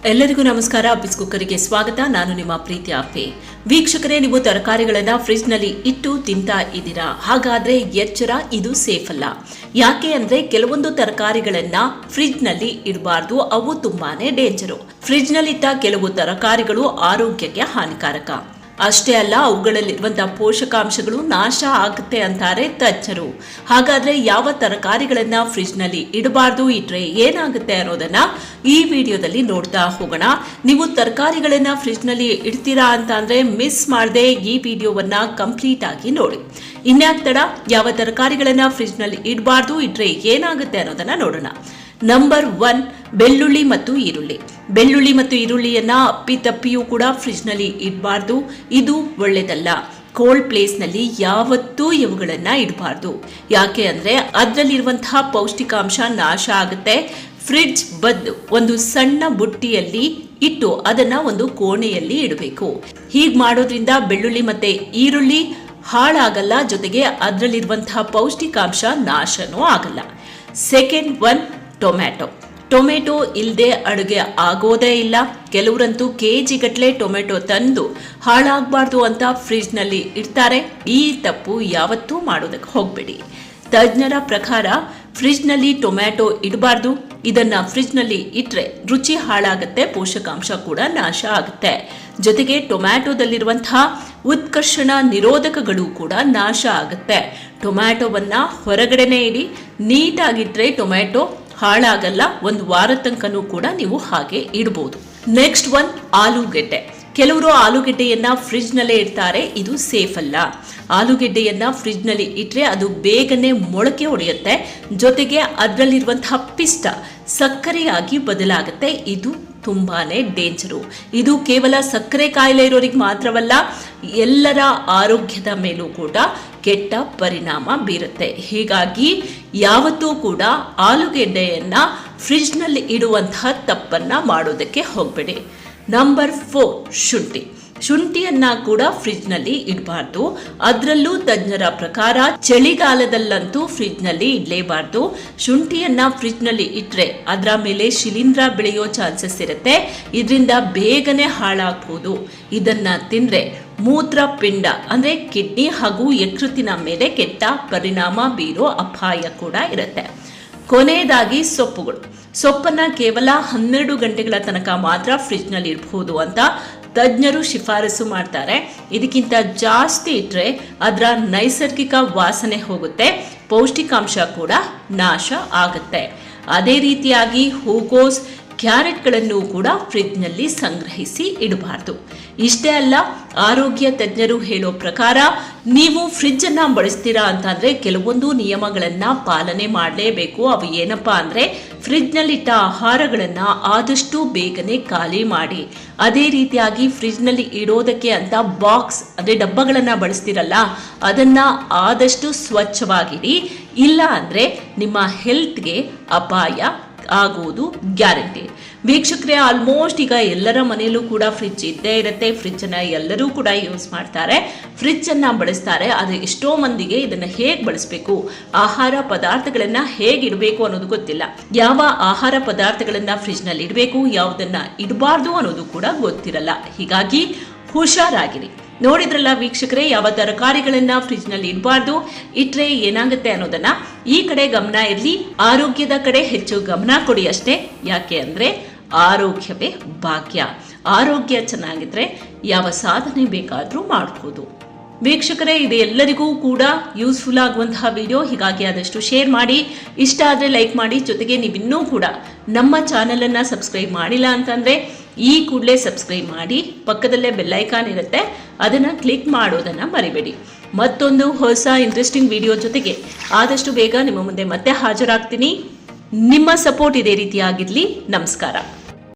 ಎಲ್ಲರಿಗೂ ನಮಸ್ಕಾರ. ಅಪ್ಪಿಸ್ ಕುಕ್ಕರಿಗೆ ಸ್ವಾಗತ. ನಾನು ನಿಮ್ಮ ಪ್ರೀತಿ ಅಪ್ಪೆ. ವೀಕ್ಷಕರೇ, ನೀವು ತರಕಾರಿಗಳನ್ನ ಫ್ರಿಜ್ ನಲ್ಲಿ ಇಟ್ಟು ತಿಂತಾ ಇದ್ದೀರಾ? ಹಾಗಾದ್ರೆ ಎಚ್ಚರ, ಇದು ಸೇಫ್ ಅಲ್ಲ. ಯಾಕೆ ಅಂದ್ರೆ ಕೆಲವೊಂದು ತರಕಾರಿಗಳನ್ನ ಫ್ರಿಜ್ ನಲ್ಲಿ ಇಡಬಾರ್ದು, ಅವು ತುಂಬಾನೇ ಡೇಂಜರು. ಫ್ರಿಜ್ ನಲ್ಲಿ ಇಟ್ಟ ಕೆಲವು ತರಕಾರಿಗಳು ಆರೋಗ್ಯಕ್ಕೆ ಹಾನಿಕಾರಕ. ಅಷ್ಟೇ ಅಲ್ಲ, ಅವುಗಳಲ್ಲಿರುವಂತಹ ಪೋಷಕಾಂಶಗಳು ನಾಶ ಆಗುತ್ತೆ ಅಂತಾರೆ ತಜ್ಞರು. ಹಾಗಾದ್ರೆ ಯಾವ ತರಕಾರಿಗಳನ್ನ ಫ್ರಿಜ್ ನಲ್ಲಿ ಇಡಬಾರ್ದು, ಇಟ್ರೆ ಏನಾಗುತ್ತೆ ಅನ್ನೋದನ್ನ ಈ ವಿಡಿಯೋದಲ್ಲಿ ನೋಡ್ತಾ ಹೋಗೋಣ. ನೀವು ತರಕಾರಿಗಳನ್ನ ಫ್ರಿಜ್ ನಲ್ಲಿ ಇಡ್ತೀರಾ ಅಂತ ಅಂದ್ರೆ ಮಿಸ್ ಮಾಡದೆ ಈ ವಿಡಿಯೋವನ್ನ ಕಂಪ್ಲೀಟ್ ಆಗಿ ನೋಡಿ. ಇನ್ಯಾಕ್ ತಡ, ಯಾವ ತರಕಾರಿಗಳನ್ನ ಫ್ರಿಜ್ ನಲ್ಲಿ ಇಡಬಾರ್ದು, ಇಟ್ರೆ ಏನಾಗುತ್ತೆ ಅನ್ನೋದನ್ನ ನೋಡೋಣ. ನಂಬರ್ 1, ಬೆಳ್ಳುಳ್ಳಿ ಮತ್ತು ಈರುಳ್ಳಿ. ಬೆಳ್ಳುಳ್ಳಿ ಮತ್ತು ಈರುಳ್ಳಿಯನ್ನ ಅಪ್ಪಿತಪ್ಪಿಯೂ ಕೂಡ ಫ್ರಿಜ್ ನಲ್ಲಿ ಇಡಬಾರ್ದು. ಇದು ಒಳ್ಳೆಯದಲ್ಲ. ಕೋಲ್ಡ್ ಪ್ಲೇಸ್ ನಲ್ಲಿ ಯಾವತ್ತೂ ಇವುಗಳನ್ನ ಇಡಬಾರ್ದು. ಯಾಕೆ ಅಂದ್ರೆ ಅದರಲ್ಲಿರುವಂತಹ ಪೌಷ್ಟಿಕಾಂಶ ನಾಶ ಆಗುತ್ತೆ. ಫ್ರಿಡ್ಜ್ ಬದ್ದು ಒಂದು ಸಣ್ಣ ಬುಟ್ಟಿಯಲ್ಲಿ ಇಟ್ಟು ಅದನ್ನ ಒಂದು ಕೋಣೆಯಲ್ಲಿ ಇಡಬೇಕು. ಹೀಗೆ ಮಾಡೋದ್ರಿಂದ ಬೆಳ್ಳುಳ್ಳಿ ಮತ್ತೆ ಈರುಳ್ಳಿ ಹಾಳಾಗಲ್ಲ, ಜೊತೆಗೆ ಅದರಲ್ಲಿರುವಂತಹ ಪೌಷ್ಟಿಕಾಂಶ ನಾಶನೂ ಆಗಲ್ಲ. ಸೆಕೆಂಡ್ 1, ಟೊಮೆಟೊ ಇಲ್ಲದೆ ಅಡುಗೆ ಆಗೋದೇ ಇಲ್ಲ. ಕೆಲವರಂತೂ ಕೆಜಿ ಗಟ್ಟಲೆ ಟೊಮೆಟೊ ತಂದು ಹಾಳಾಗಬಾರ್ದು ಅಂತ ಫ್ರಿಜ್ ನಲ್ಲಿ ಇಡ್ತಾರೆ. ಈ ತಪ್ಪು ಯಾವತ್ತೂ ಮಾಡೋದಕ್ಕೆ ಹೋಗಬೇಡಿ. ತಜ್ಞರ ಪ್ರಕಾರ ಫ್ರಿಜ್ ನಲ್ಲಿ ಟೊಮ್ಯಾಟೊ ಇಡಬಾರ್ದು. ಇದನ್ನ ಫ್ರಿಜ್ ನಲ್ಲಿ ಇಟ್ರೆ ರುಚಿ ಹಾಳಾಗುತ್ತೆ, ಪೋಷಕಾಂಶ ಕೂಡ ನಾಶ ಆಗುತ್ತೆ. ಜೊತೆಗೆ ಟೊಮ್ಯಾಟೊದಲ್ಲಿರುವಂತಹ ಉತ್ಕರ್ಷಣ ನಿರೋಧಕಗಳು ಕೂಡ ನಾಶ ಆಗುತ್ತೆ. ಟೊಮ್ಯಾಟೊವನ್ನ ಹೊರಗಡೆನೆ ಇಡಿ. ನೀಟಾಗಿಟ್ರೆ ಟೊಮ್ಯಾಟೊ ಹಾಳಾಗಲ್ಲ. ಒಂದು ವಾರ ತನಕನೂ ಕೂಡ ನೀವು ಹಾಗೆ ಇಡಬಹುದು. ನೆಕ್ಸ್ಟ್ 1, ಆಲೂಗೆಡ್ಡೆ. ಕೆಲವರು ಆಲೂಗೆಡ್ಡೆಯನ್ನ ಫ್ರಿಜ್ ನಲ್ಲೇ ಇಡ್ತಾರೆ. ಇದು ಸೇಫ್ ಅಲ್ಲ. ಆಲೂಗೆಡ್ಡೆಯನ್ನ ಫ್ರಿಜ್ ನಲ್ಲಿ ಇಟ್ರೆ ಅದು ಬೇಗನೆ ಮೊಳಕೆ ಹೊಡೆಯುತ್ತೆ. ಜೊತೆಗೆ ಅದರಲ್ಲಿರುವಂತಹ ಪಿಷ್ಟ ಸಕ್ಕರೆಯಾಗಿ ಬದಲಾಗುತ್ತೆ. ಇದು ತುಂಬಾನೇ ಡೇಂಜರು. ಇದು ಕೇವಲ ಸಕ್ಕರೆ ಕಾಯಿಲೆ ಇರೋರಿಗೆ ಮಾತ್ರವಲ್ಲ, ಎಲ್ಲರ ಆರೋಗ್ಯದ ಮೇಲೂ ಕೂಡ ಕೆಟ್ಟ ಪರಿಣಾಮ ಬೀರುತ್ತೆ. ಹೀಗಾಗಿ ಯಾವತ್ತೂ ಕೂಡ ಆಲೂಗೆಡ್ಡೆಯನ್ನ ಫ್ರಿಜ್ ನಲ್ಲಿ ಇಡುವಂತಹ ತಪ್ಪನ್ನ ಮಾಡೋದಕ್ಕೆ ಹೋಗಬೇಡಿ. ನಂಬರ್ 4, ಶುಂಠಿಯನ್ನ ಕೂಡ ಫ್ರಿಜ್ ನಲ್ಲಿ ಇಡಬಾರ್ದು. ಅದರಲ್ಲೂ ತಜ್ಞರ ಪ್ರಕಾರ ಚಳಿಗಾಲದಲ್ಲಂತೂ ಫ್ರಿಜ್ ನಲ್ಲಿ ಇಡಲೇಬಾರ್ದು. ಶುಂಠಿಯನ್ನ ಫ್ರಿಜ್ ನಲ್ಲಿ ಇಟ್ರೆ ಅದರ ಮೇಲೆ ಶಿಲೀಂಧ್ರ ಬೆಳೆಯೋ ಚಾನ್ಸಸ್ ಇರುತ್ತೆ. ಇದರಿಂದ ಬೇಗನೆ ಹಾಳಾಗಬಹುದು. ಇದನ್ನ ತಿಂದ್ರೆ ಮೂತ್ರಪಿಂಡ ಅಂದ್ರೆ ಕಿಡ್ನಿ ಹಾಗೂ ಯಕೃತ್ತಿನ ಮೇಲೆ ಕೆಟ್ಟ ಪರಿಣಾಮ ಬೀರೋ ಅಪಾಯ ಕೂಡ ಇರುತ್ತೆ. ಕೊನೆಯದಾಗಿ ಸೊಪ್ಪನ್ನ ಕೇವಲ 12 ಗಂಟೆಗಳ ತನಕ ಮಾತ್ರ ಫ್ರಿಜ್ ನಲ್ಲಿ ಇಡಬಹುದು ಅಂತ ತಜ್ಞರು ಶಿಫಾರಸು ಮಾಡ್ತಾರೆ. ಇದಕ್ಕಿಂತ ಜಾಸ್ತಿ ಇಟ್ರೆ ಅದರ ನೈಸರ್ಗಿಕ ವಾಸನೆ ಹೋಗುತ್ತೆ, ಪೌಷ್ಟಿಕಾಂಶ ಕೂಡ ನಾಶ ಆಗುತ್ತೆ. ಅದೇ ರೀತಿಯಾಗಿ ಹೂಕೋಸ್, ಕ್ಯಾರೆಟ್ಗಳನ್ನು ಕೂಡ ಫ್ರಿಜ್ ನಲ್ಲಿ ಸಂಗ್ರಹಿಸಿ ಇಡಬಾರ್ದು. ಇಷ್ಟೇ ಅಲ್ಲ, ಆರೋಗ್ಯ ತಜ್ಞರು ಹೇಳೋ ಪ್ರಕಾರ ನೀವು ಫ್ರಿಜ್ ಅನ್ನ ಬಳಸ್ತೀರಾ ಅಂತಂದ್ರೆ ಕೆಲವೊಂದು ನಿಯಮಗಳನ್ನ ಪಾಲನೆ ಮಾಡಲೇಬೇಕು. ಅವು ಏನಪ್ಪಾ ಅಂದ್ರೆ, ಫ್ರಿಜ್ ನಲ್ಲಿಟ್ಟ ಆಹಾರಗಳನ್ನ ಆದಷ್ಟು ಬೇಗನೆ ಖಾಲಿ ಮಾಡಿ. ಅದೇ ರೀತಿಯಾಗಿ ಫ್ರಿಜ್ ನಲ್ಲಿ ಇಡೋದಕ್ಕೆ ಅಂತ ಬಾಕ್ಸ್ ಅಂದ್ರೆ ಡಬ್ಬಗಳನ್ನ ಬಳಸ್ತಿರಲ್ಲ, ಅದನ್ನ ಆದಷ್ಟು ಸ್ವಚ್ಛವಾಗಿಡಿ. ಇಲ್ಲ ಅಂದ್ರೆ ನಿಮ್ಮ ಹೆಲ್ತ್ಗೆ ಅಪಾಯ ಆಗುವುದು ಗ್ಯಾರಂಟಿ. ವೀಕ್ಷಕರೇ, ಆಲ್ಮೋಸ್ಟ್ ಈಗ ಎಲ್ಲರ ಮನೆಯಲ್ಲೂ ಕೂಡ ಫ್ರಿಜ್ ಇದ್ದೇ ಇರುತ್ತೆ. ಫ್ರಿಜ್ ಅನ್ನ ಎಲ್ಲರೂ ಕೂಡ ಯೂಸ್ ಮಾಡ್ತಾರೆ, ಫ್ರಿಜ್ ಅನ್ನ ಬಳಸ್ತಾರೆ. ಆದ್ರೆ ಎಷ್ಟೋ ಮಂದಿಗೆ ಇದನ್ನ ಹೇಗೆ ಬಳಸಬೇಕು, ಆಹಾರ ಪದಾರ್ಥಗಳನ್ನ ಹೇಗೆ ಇಡಬೇಕು ಅನ್ನೋದು ಗೊತ್ತಿಲ್ಲ. ಯಾವ ಆಹಾರ ಪದಾರ್ಥಗಳನ್ನ ಫ್ರಿಜ್ ನಲ್ಲಿ ಇಡಬೇಕು, ಯಾವುದನ್ನ ಇಡಬಾರ್ದು ಅನ್ನೋದು ಕೂಡ ಗೊತ್ತಿರಲ್ಲ. ಹೀಗಾಗಿ ಹುಷಾರಾಗಿರಿ. ನೋಡಿದ್ರಲ್ಲ ವೀಕ್ಷಕರೇ, ಯಾವ ತರಕಾರಿಗಳನ್ನ ಫ್ರಿಜ್ ನಲ್ಲಿ ಇಡಬಾರ್ದು, ಇಟ್ರೆ ಏನಾಗುತ್ತೆ ಅನ್ನೋದನ್ನ. ಈ ಕಡೆ ಗಮನ ಇರಲಿ, ಆರೋಗ್ಯದ ಕಡೆ ಹೆಚ್ಚು ಗಮನ ಕೊಡಿ ಅಷ್ಟೇ. ಯಾಕೆ ಅಂದ್ರೆ ಆರೋಗ್ಯವೇ ಭಾಗ್ಯ. ಆರೋಗ್ಯ ಚೆನ್ನಾಗಿದ್ರೆ ಯಾವ ಸಾಧನೆ ಬೇಕಾದ್ರೂ ಮಾಡಬಹುದು. ವೀಕ್ಷಕರೇ, ಇದು ಎಲ್ಲರಿಗೂ ಕೂಡ ಯೂಸ್ಫುಲ್ ಆಗುವಂತಹ ವಿಡಿಯೋ. ಹೀಗಾಗಿ ಆದಷ್ಟು ಶೇರ್ ಮಾಡಿ, ಇಷ್ಟ ಆದ್ರೆ ಲೈಕ್ ಮಾಡಿ. ಜೊತೆಗೆ ನೀವಿನ್ನೂ ಕೂಡ ನಮ್ಮ ಚಾನೆಲ್ ಅನ್ನ ಸಬ್ಸ್ಕ್ರೈಬ್ ಮಾಡಿಲ್ಲ ಅಂತಂದ್ರೆ ಈ ಕೂಡಲೇ ಸಬ್ಸ್ಕ್ರೈಬ್ ಮಾಡಿ. ಪಕ್ಕದಲ್ಲೇ ಬೆಲ್ ಐಕಾನ್ ಇರುತ್ತೆ, ಅದನ್ನ ಕ್ಲಿಕ್ ಮಾಡೋದನ್ನ ಮರಿಬೇಡಿ. ಮತ್ತೊಂದು ಹೊಸ ಇಂಟ್ರೆಸ್ಟಿಂಗ್ ವಿಡಿಯೋ ಜೊತೆಗೆ ಆದಷ್ಟು ಬೇಗ ನಿಮ್ಮ ಮುಂದೆ ಮತ್ತೆ ಹಾಜರಾಗ್ತೀನಿ. ನಿಮ್ಮ ಸಪೋರ್ಟ್ ಇದೇ ರೀತಿಯಾಗಿರ್ಲಿ. ನಮಸ್ಕಾರ.